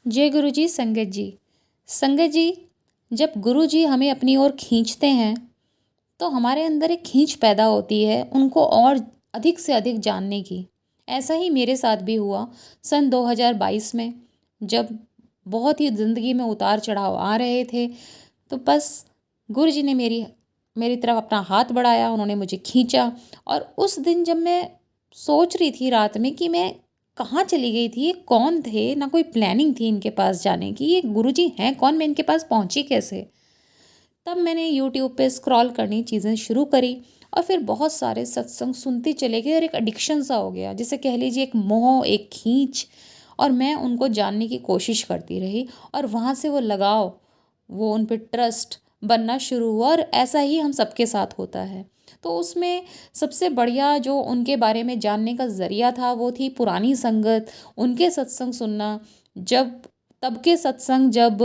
जय गुरु जी। संगत जी। संगत जी, जब गुरु जी हमें अपनी ओर खींचते हैं तो हमारे अंदर एक खींच पैदा होती है उनको और अधिक से अधिक जानने की। ऐसा ही मेरे साथ भी हुआ सन 2022 में, जब बहुत ही ज़िंदगी में उतार चढ़ाव आ रहे थे। तो बस गुरु जी ने मेरी मेरी तरफ अपना हाथ बढ़ाया, उन्होंने मुझे खींचा। और उस दिन जब मैं सोच रही थी रात में कि मैं कहाँ चली गई थी, ये कौन थे, ना कोई प्लानिंग थी इनके पास जाने की, ये गुरु जी हैं कौन, मैं इनके पास पहुँची कैसे। तब मैंने यूट्यूब पे स्क्रॉल करनी चीज़ें शुरू करी और फिर बहुत सारे सत्संग सुनती चले गई और एक एडिक्शन सा हो गया, जिसे कह लीजिए एक मोह, एक खींच। और मैं उनको जानने की कोशिश करती रही और वहाँ से वो लगाव, वो उन पे ट्रस्ट बनना शुरू हुआ। और ऐसा ही हम सबके साथ होता है। तो उसमें सबसे बढ़िया जो उनके बारे में जानने का ज़रिया था वो थी पुरानी संगत, उनके सत्संग सुनना। जब तब के सत्संग, जब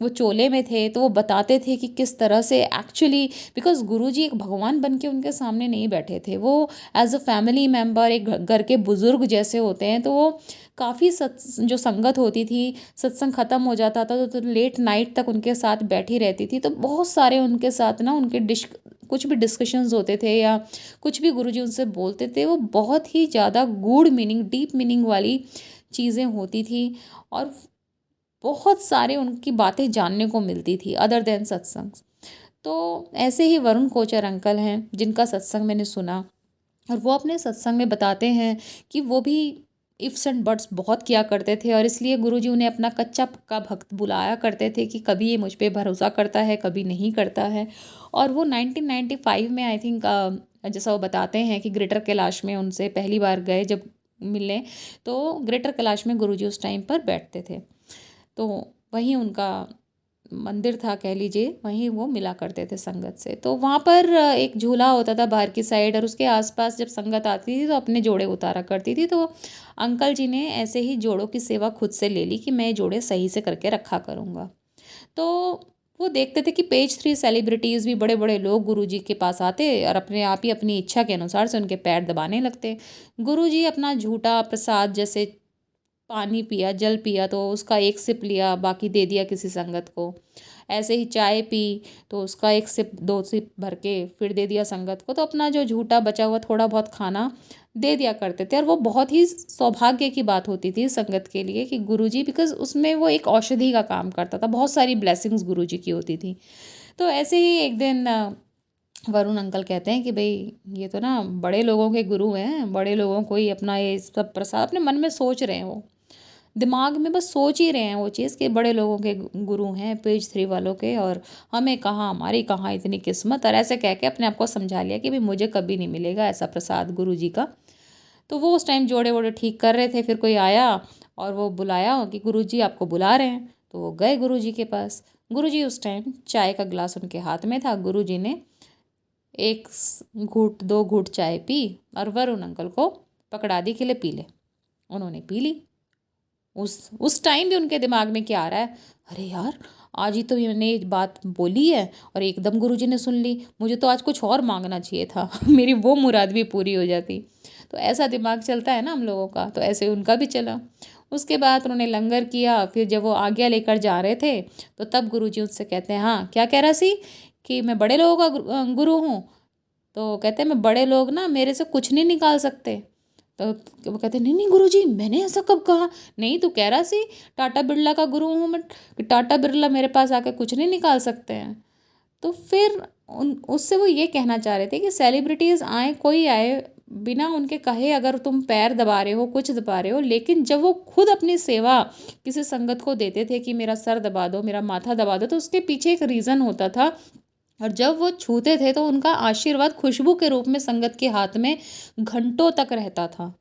वो चोले में थे तो वो बताते थे कि किस तरह से एक्चुअली, बिकॉज गुरुजी एक भगवान बन के उनके सामने नहीं बैठे थे, वो एज अ फैमिली मेम्बर, एक घर के बुजुर्ग जैसे होते हैं। तो वो काफ़ी जो संगत होती थी, सत्संग ख़त्म हो जाता था तो लेट नाइट तक उनके साथ बैठी रहती थी। तो बहुत सारे उनके साथ ना उनके कुछ भी डिस्कशंस होते थे या कुछ भी गुरुजी उनसे बोलते थे, वो बहुत ही ज़्यादा गूढ़ मीनिंग, डीप मीनिंग वाली चीज़ें होती थी। और बहुत सारे उनकी बातें जानने को मिलती थी अदर देन सत्संग। तो ऐसे ही वरुण कोचर अंकल हैं जिनका सत्संग मैंने सुना। और वो अपने सत्संग में बताते हैं कि वो भी इफ्स एंड बट्स बहुत किया करते थे और इसलिए गुरुजी उन्हें अपना कच्चा पक्का भक्त बुलाया करते थे कि कभी ये मुझ पे भरोसा करता है, कभी नहीं करता है। और वो 1995 में आई थिंक, जैसा वो बताते हैं कि ग्रेटर कैलाश में उनसे पहली बार गए जब मिलने, तो ग्रेटर कैलाश में गुरुजी उस टाइम पर बैठते थे। तो वहीं उनका मंदिर था कह लीजिए, वहीं वो मिला करते थे संगत से। तो वहाँ पर एक झूला होता था बाहर की साइड और उसके आसपास जब संगत आती थी तो अपने जोड़े उतारा करती थी। तो अंकल जी ने ऐसे ही जोड़ों की सेवा खुद से ले ली कि मैं ये जोड़े सही से करके रखा करूँगा। तो वो देखते थे कि पेज 3 सेलिब्रिटीज़ भी, बड़े बड़े लोग गुरु जी के पास आते और अपने आप ही अपनी इच्छा के अनुसार से उनके पैर दबाने लगते। गुरु जी अपना झूठा प्रसाद, जैसे पानी पिया, जल पिया तो उसका एक सिप लिया, बाकी दे दिया किसी संगत को। ऐसे ही चाय पी तो उसका एक सिप, दो सिप भर के फिर दे दिया संगत को। तो अपना जो झूठा बचा हुआ थोड़ा बहुत खाना दे दिया करते थे। और वो बहुत ही सौभाग्य की बात होती थी संगत के लिए कि गुरुजी, बिकॉज उसमें वो एक औषधि का काम करता था, बहुत सारी ब्लेसिंग्स गुरुजी की होती थी। तो ऐसे ही एक दिन वरुण अंकल कहते हैं कि भाई ये तो ना बड़े लोगों के गुरु हैं, बड़े लोगों को ही अपना ये सब प्रसाद, अपने मन में सोच रहे हैं, वो दिमाग में बस सोच ही रहे हैं वो चीज़ कि बड़े लोगों के गुरु हैं पेज 3 वालों के, और हमें कहाँ, हमारी कहाँ इतनी किस्मत। और ऐसे कह के अपने आप को समझा लिया कि भाई मुझे कभी नहीं मिलेगा ऐसा प्रसाद गुरु जी का। तो वो उस टाइम जोड़े वोड़े ठीक कर रहे थे, फिर कोई आया और वो बुलाया कि गुरु जी आपको बुला रहे हैं। तो वो गए गुरु जी के पास। गुरु जी उस टाइम चाय का गिलास उनके हाथ में था। गुरु जी ने एक घूट, दो घूट चाय पी और वरुण अंकल को पकड़ा दी कि ले पी ले। उन्होंने पी ली। उस टाइम भी उनके दिमाग में क्या आ रहा है, अरे यार आज ही तो मैंने ये बात बोली है और एकदम गुरुजी ने सुन ली, मुझे तो आज कुछ और मांगना चाहिए था मेरी वो मुराद भी पूरी हो जाती। तो ऐसा दिमाग चलता है ना हम लोगों का, तो ऐसे उनका भी चला। उसके बाद उन्होंने लंगर किया, फिर जब वो आज्ञा लेकर जा रहे थे तो तब गुरुजी उनसे कहते हैं, हाँ क्या कह रहा सी, कि मैं बड़े लोगों का गुरु हूँ। तो कहते हैं मैं, बड़े लोग ना मेरे से कुछ नहीं निकाल सकते। तो वो कहते नहीं नहीं गुरुजी, मैंने ऐसा कब कहा, नहीं तू कह रहा सी टाटा बिरला का गुरु हूँ मैं, कि टाटा बिरला मेरे पास आके कुछ नहीं निकाल सकते हैं। तो फिर उन उससे वो ये कहना चाह रहे थे कि सेलिब्रिटीज़ आए, कोई आए, बिना उनके कहे अगर तुम पैर दबा रहे हो, कुछ दबा रहे हो, लेकिन जब वो खुद अपनी सेवा किसी संगत को देते थे कि मेरा सर दबा दो, मेरा माथा दबा दो, तो उसके पीछे एक रीज़न होता था। और जब वो छूते थे तो उनका आशीर्वाद खुशबू के रूप में संगत के हाथ में घंटों तक रहता था।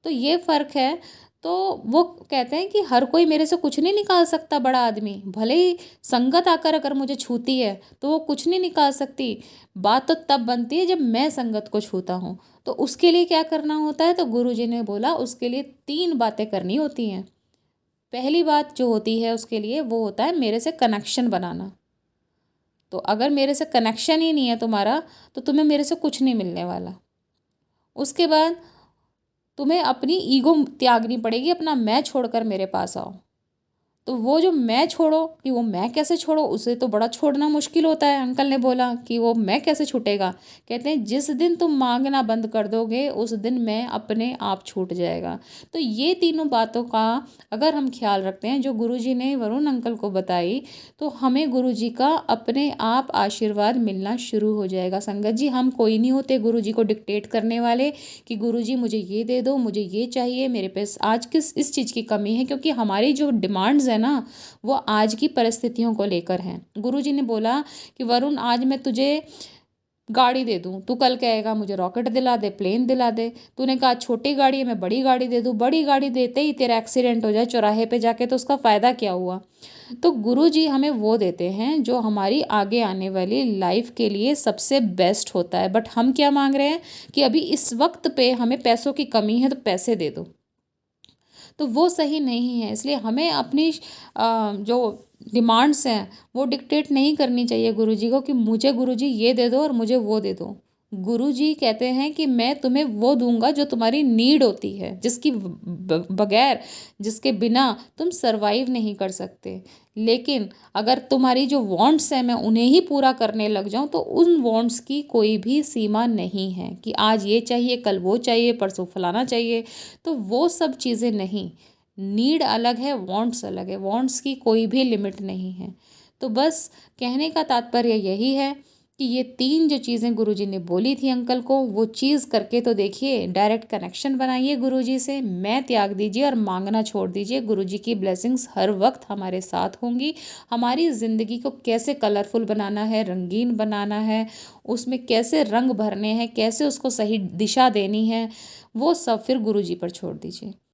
तो ये फ़र्क है। तो वो कहते हैं कि हर कोई मेरे से कुछ नहीं निकाल सकता, बड़ा आदमी भले ही संगत आकर अगर मुझे छूती है तो वो कुछ नहीं निकाल सकती। बात तो तब बनती है जब मैं संगत को छूता हूँ। तो उसके लिए क्या करना होता है, तो गुरुजी ने बोला उसके लिए 3 बातें करनी होती हैं। पहली बात जो होती है उसके लिए वो होता है मेरे से कनेक्शन बनाना। तो अगर मेरे से कनेक्शन ही नहीं है तुम्हारा तो तुम्हें मेरे से कुछ नहीं मिलने वाला। उसके बाद तुम्हें अपनी ईगो त्यागनी पड़ेगी, अपना मैं छोड़कर मेरे पास आओ। तो वो जो मैं छोड़ो, कि वो मैं कैसे छोड़ो, उसे तो बड़ा छोड़ना मुश्किल होता है। अंकल ने बोला कि वो मैं कैसे छूटेगा। कहते हैं जिस दिन तुम मांगना बंद कर दोगे उस दिन मैं अपने आप छूट जाएगा। तो ये तीनों बातों का अगर हम ख्याल रखते हैं जो गुरुजी ने वरुण अंकल को बताई, तो हमें गुरुजी का अपने आप आशीर्वाद मिलना शुरू हो जाएगा। संगत जी, हम कोई नहीं होते गुरुजी को डिक्टेट करने वाले कि गुरुजी मुझे ये दे दो, मुझे ये चाहिए, मेरे पास आज किस इस चीज़ की कमी है। क्योंकि हमारी जो डिमांड्स है ना, वो आज की परिस्थितियों को लेकर हैं। गुरुजी ने बोला कि वरुण आज मैं तुझे गाड़ी दे दूँ, तू कल कहेगा मुझे रॉकेट दिला दे, प्लेन दिला दे। तूने कहा छोटी गाड़ी है, मैं बड़ी गाड़ी दे दूँ। बड़ी गाड़ी देते ही तेरा एक्सीडेंट हो जाए चौराहे पे जाके, तो उसका फ़ायदा क्या हुआ। तो गुरुजी हमें वो देते हैं जो हमारी आगे आने वाली लाइफ के लिए सबसे बेस्ट होता है। बट हम क्या मांग रहे हैं कि अभी इस वक्त पे हमें पैसों की कमी है तो पैसे दे दो, तो वो सही नहीं है। इसलिए हमें अपनी जो डिमांड्स हैं वो डिक्टेट नहीं करनी चाहिए गुरुजी को, कि मुझे गुरुजी ये दे दो और मुझे वो दे दो। गुरुजी कहते हैं कि मैं तुम्हें वो दूंगा जो तुम्हारी नीड होती है, जिसकी बगैर, जिसके बिना तुम सरवाइव नहीं कर सकते। लेकिन अगर तुम्हारी जो वांट्स हैं मैं उन्हें ही पूरा करने लग जाऊं, तो उन वांट्स की कोई भी सीमा नहीं है कि आज ये चाहिए, कल वो चाहिए, परसों फलाना चाहिए। तो वो सब चीज़ें नहीं। नीड अलग है, वांट्स अलग है, वांट्स की कोई भी लिमिट नहीं है। तो बस कहने का तात्पर्य यही है कि ये तीन जो चीज़ें गुरुजी ने बोली थी अंकल को, वो चीज़ करके तो देखिए, डायरेक्ट कनेक्शन बनाइए गुरुजी से, मैं त्याग दीजिए और मांगना छोड़ दीजिए। गुरुजी की ब्लेसिंग्स हर वक्त हमारे साथ होंगी। हमारी ज़िंदगी को कैसे कलरफुल बनाना है, रंगीन बनाना है, उसमें कैसे रंग भरने हैं, कैसे उसको सही दिशा देनी है, वो सब फिर गुरुजी पर छोड़ दीजिए।